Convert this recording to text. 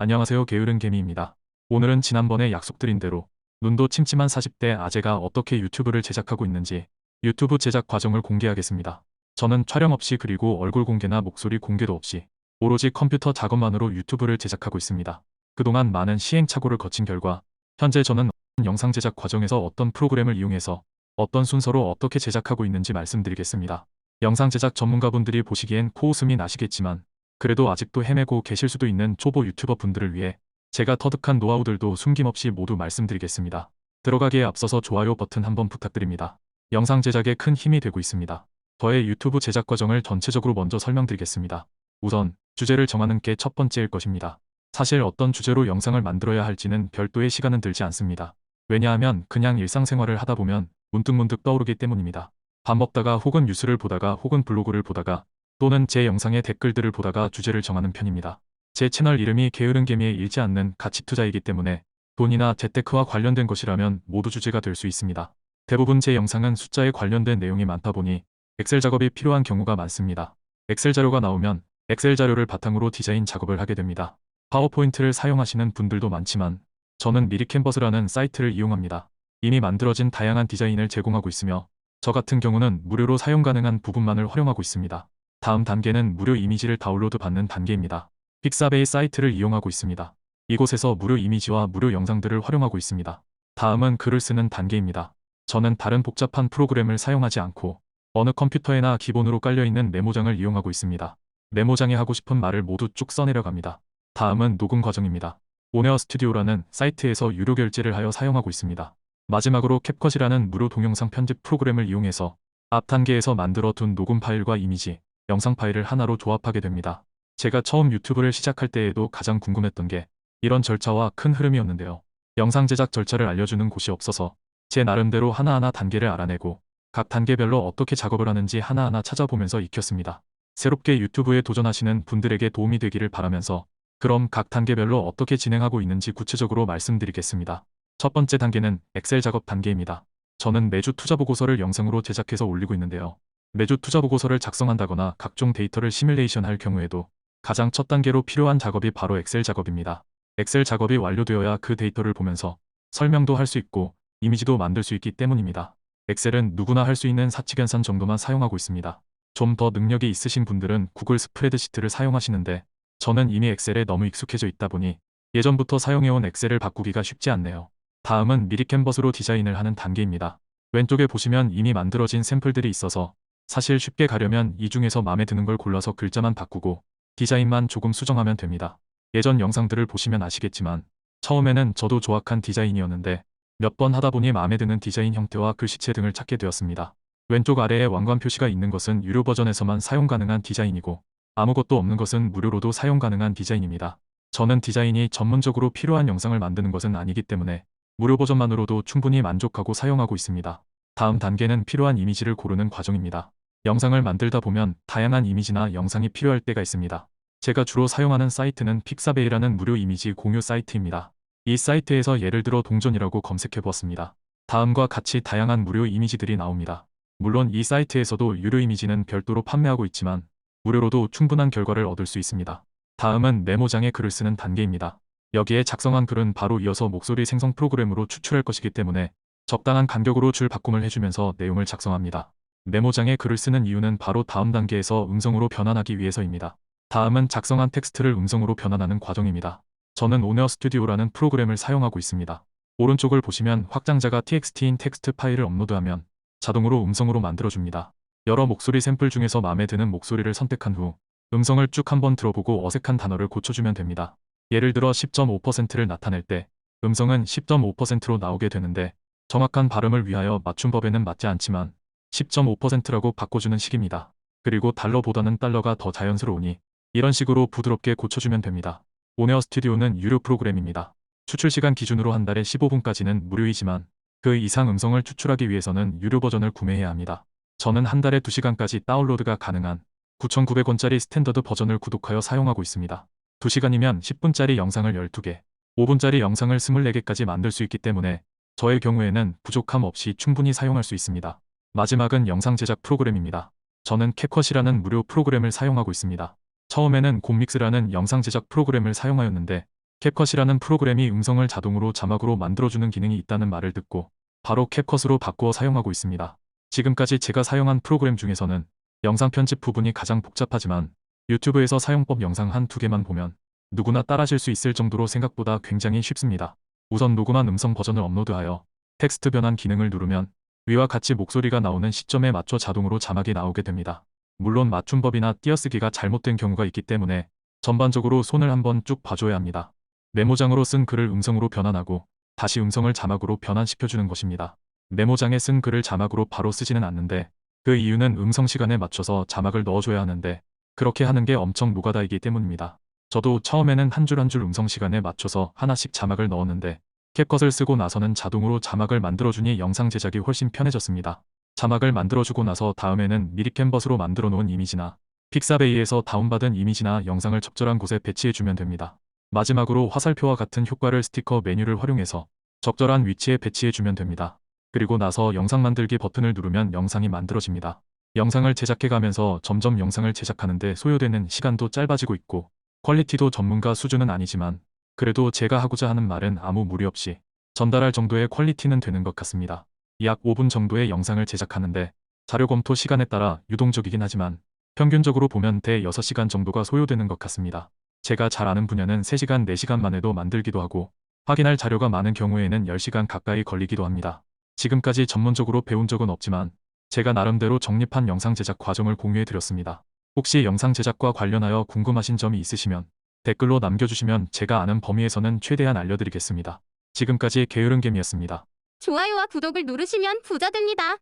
안녕하세요. 게으른 개미입니다. 오늘은 지난번에 약속드린 대로 눈도 침침한 40대 아재가 어떻게 유튜브를 제작하고 있는지 유튜브 제작 과정을 공개하겠습니다. 저는 촬영 없이 그리고 얼굴 공개나 목소리 공개도 없이 오로지 컴퓨터 작업만으로 유튜브를 제작하고 있습니다. 그동안 많은 시행착오를 거친 결과 현재 저는 영상 제작 과정에서 어떤 프로그램을 이용해서 어떤 순서로 어떻게 제작하고 있는지 말씀드리겠습니다. 영상 제작 전문가분들이 보시기엔 코웃음이 나시겠지만 그래도 아직도 헤매고 계실 수도 있는 초보 유튜버 분들을 위해 제가 터득한 노하우들도 숨김없이 모두 말씀드리겠습니다. 들어가기에 앞서서 좋아요 버튼 한번 부탁드립니다. 영상 제작에 큰 힘이 되고 있습니다. 저의 유튜브 제작 과정을 전체적으로 먼저 설명드리겠습니다. 우선 주제를 정하는 게 첫 번째일 것입니다. 사실 어떤 주제로 영상을 만들어야 할지는 별도의 시간은 들지 않습니다. 왜냐하면 그냥 일상생활을 하다 보면 문득문득 떠오르기 때문입니다. 밥 먹다가 혹은 뉴스를 보다가 혹은 블로그를 보다가 또는 제 영상의 댓글들을 보다가 주제를 정하는 편입니다. 제 채널 이름이 게으른 개미에 잃지 않는 가치 투자이기 때문에 돈이나 재테크와 관련된 것이라면 모두 주제가 될 수 있습니다. 대부분 제 영상은 숫자에 관련된 내용이 많다 보니 엑셀 작업이 필요한 경우가 많습니다. 엑셀 자료가 나오면 엑셀 자료를 바탕으로 디자인 작업을 하게 됩니다. 파워포인트를 사용하시는 분들도 많지만 저는 미리 캔버스라는 사이트를 이용합니다. 이미 만들어진 다양한 디자인을 제공하고 있으며 저 같은 경우는 무료로 사용 가능한 부분만을 활용하고 있습니다. 다음 단계는 무료 이미지를 다운로드 받는 단계입니다. 픽사베이 사이트를 이용하고 있습니다. 이곳에서 무료 이미지와 무료 영상들을 활용하고 있습니다. 다음은 글을 쓰는 단계입니다. 저는 다른 복잡한 프로그램을 사용하지 않고 어느 컴퓨터에나 기본으로 깔려있는 메모장을 이용하고 있습니다. 메모장에 하고 싶은 말을 모두 쭉 써내려갑니다. 다음은 녹음 과정입니다. 오네어 스튜디오라는 사이트에서 유료 결제를 하여 사용하고 있습니다. 마지막으로 캡컷이라는 무료 동영상 편집 프로그램을 이용해서 앞 단계에서 만들어 둔 녹음 파일과 이미지, 영상 파일을 하나로 조합하게 됩니다. 제가 처음 유튜브를 시작할 때에도 가장 궁금했던 게 이런 절차와 큰 흐름이었는데요. 영상 제작 절차를 알려주는 곳이 없어서 제 나름대로 하나하나 단계를 알아내고 각 단계별로 어떻게 작업을 하는지 하나하나 찾아보면서 익혔습니다. 새롭게 유튜브에 도전하시는 분들에게 도움이 되기를 바라면서 그럼 각 단계별로 어떻게 진행하고 있는지 구체적으로 말씀드리겠습니다. 첫 번째 단계는 엑셀 작업 단계입니다. 저는 매주 투자 보고서를 영상으로 제작해서 올리고 있는데요. 매주 투자 보고서를 작성한다거나 각종 데이터를 시뮬레이션 할 경우에도 가장 첫 단계로 필요한 작업이 바로 엑셀 작업입니다. 엑셀 작업이 완료되어야 그 데이터를 보면서 설명도 할 수 있고 이미지도 만들 수 있기 때문입니다. 엑셀은 누구나 할 수 있는 사칙연산 정도만 사용하고 있습니다. 좀 더 능력이 있으신 분들은 구글 스프레드시트를 사용하시는데 저는 이미 엑셀에 너무 익숙해져 있다 보니 예전부터 사용해온 엑셀을 바꾸기가 쉽지 않네요. 다음은 미리 캔버스로 디자인을 하는 단계입니다. 왼쪽에 보시면 이미 만들어진 샘플들이 있어서 사실 쉽게 가려면 이 중에서 마음에 드는 걸 골라서 글자만 바꾸고 디자인만 조금 수정하면 됩니다. 예전 영상들을 보시면 아시겠지만 처음에는 저도 조악한 디자인이었는데 몇 번 하다 보니 마음에 드는 디자인 형태와 글씨체 등을 찾게 되었습니다. 왼쪽 아래에 왕관 표시가 있는 것은 유료 버전에서만 사용 가능한 디자인이고 아무것도 없는 것은 무료로도 사용 가능한 디자인입니다. 저는 디자인이 전문적으로 필요한 영상을 만드는 것은 아니기 때문에 무료 버전만으로도 충분히 만족하고 사용하고 있습니다. 다음 단계는 필요한 이미지를 고르는 과정입니다. 영상을 만들다 보면 다양한 이미지나 영상이 필요할 때가 있습니다. 제가 주로 사용하는 사이트는 픽사베이라는 무료 이미지 공유 사이트입니다. 이 사이트에서 예를 들어 동전이라고 검색해보았습니다. 다음과 같이 다양한 무료 이미지들이 나옵니다. 물론 이 사이트에서도 유료 이미지는 별도로 판매하고 있지만 무료로도 충분한 결과를 얻을 수 있습니다. 다음은 메모장에 글을 쓰는 단계입니다. 여기에 작성한 글은 바로 이어서 목소리 생성 프로그램으로 추출할 것이기 때문에 적당한 간격으로 줄 바꿈을 해주면서 내용을 작성합니다. 메모장에 글을 쓰는 이유는 바로 다음 단계에서 음성으로 변환하기 위해서입니다. 다음은 작성한 텍스트를 음성으로 변환하는 과정입니다. 저는 오네어 스튜디오라는 프로그램을 사용하고 있습니다. 오른쪽을 보시면 확장자가 txt인 텍스트 파일을 업로드하면 자동으로 음성으로 만들어줍니다. 여러 목소리 샘플 중에서 마음에 드는 목소리를 선택한 후 음성을 쭉 한번 들어보고 어색한 단어를 고쳐주면 됩니다. 예를 들어 10.5%를 나타낼 때 음성은 10.5%로 나오게 되는데 정확한 발음을 위하여 맞춤법에는 맞지 않지만 10.5%라고 바꿔주는 식입니다. 그리고 달러보다는 달러가 더 자연스러우니 이런 식으로 부드럽게 고쳐주면 됩니다. 오네어 스튜디오는 유료 프로그램입니다. 추출 시간 기준으로 한 달에 15분까지는 무료이지만 그 이상 음성을 추출하기 위해서는 유료 버전을 구매해야 합니다. 저는 한 달에 2시간까지 다운로드가 가능한 9,900원짜리 스탠더드 버전을 구독하여 사용하고 있습니다. 2시간이면 10분짜리 영상을 12개, 5분짜리 영상을 24개까지 만들 수 있기 때문에 저의 경우에는 부족함 없이 충분히 사용할 수 있습니다. 마지막은 영상 제작 프로그램입니다. 저는 캡컷이라는 무료 프로그램을 사용하고 있습니다. 처음에는 곰믹스라는 영상 제작 프로그램을 사용하였는데 캡컷이라는 프로그램이 음성을 자동으로 자막으로 만들어주는 기능이 있다는 말을 듣고 바로 캡컷으로 바꾸어 사용하고 있습니다. 지금까지 제가 사용한 프로그램 중에서는 영상 편집 부분이 가장 복잡하지만 유튜브에서 사용법 영상 한 두 개만 보면 누구나 따라하실 수 있을 정도로 생각보다 굉장히 쉽습니다. 우선 녹음한 음성 버전을 업로드하여 텍스트 변환 기능을 누르면 위와 같이 목소리가 나오는 시점에 맞춰 자동으로 자막이 나오게 됩니다. 물론 맞춤법이나 띄어쓰기가 잘못된 경우가 있기 때문에 전반적으로 손을 한번 쭉 봐줘야 합니다. 메모장으로 쓴 글을 음성으로 변환하고 다시 음성을 자막으로 변환시켜주는 것입니다. 메모장에 쓴 글을 자막으로 바로 쓰지는 않는데 그 이유는 음성 시간에 맞춰서 자막을 넣어줘야 하는데 그렇게 하는 게 엄청 노가다이기 때문입니다. 저도 처음에는 한 줄 한 줄 음성 시간에 맞춰서 하나씩 자막을 넣었는데 캡컷을 쓰고 나서는 자동으로 자막을 만들어주니 영상 제작이 훨씬 편해졌습니다. 자막을 만들어주고 나서 다음에는 미리 캔버스로 만들어 놓은 이미지나 픽사베이에서 다운받은 이미지나 영상을 적절한 곳에 배치해주면 됩니다. 마지막으로 화살표와 같은 효과를 스티커 메뉴를 활용해서 적절한 위치에 배치해주면 됩니다. 그리고 나서 영상 만들기 버튼을 누르면 영상이 만들어집니다. 영상을 제작해가면서 점점 영상을 제작하는데 소요되는 시간도 짧아지고 있고 퀄리티도 전문가 수준은 아니지만 그래도 제가 하고자 하는 말은 아무 무리 없이 전달할 정도의 퀄리티는 되는 것 같습니다. 약 5분 정도의 영상을 제작하는데 자료 검토 시간에 따라 유동적이긴 하지만 평균적으로 보면 대 6시간 정도가 소요되는 것 같습니다. 제가 잘 아는 분야는 3시간, 4시간만 해도 만들기도 하고 확인할 자료가 많은 경우에는 10시간 가까이 걸리기도 합니다. 지금까지 전문적으로 배운 적은 없지만 제가 나름대로 정립한 영상 제작 과정을 공유해 드렸습니다. 혹시 영상 제작과 관련하여 궁금하신 점이 있으시면 댓글로 남겨주시면 제가 아는 범위에서는 최대한 알려드리겠습니다. 지금까지 게으른개미였습니다. 좋아요와 구독을 누르시면 부자 됩니다.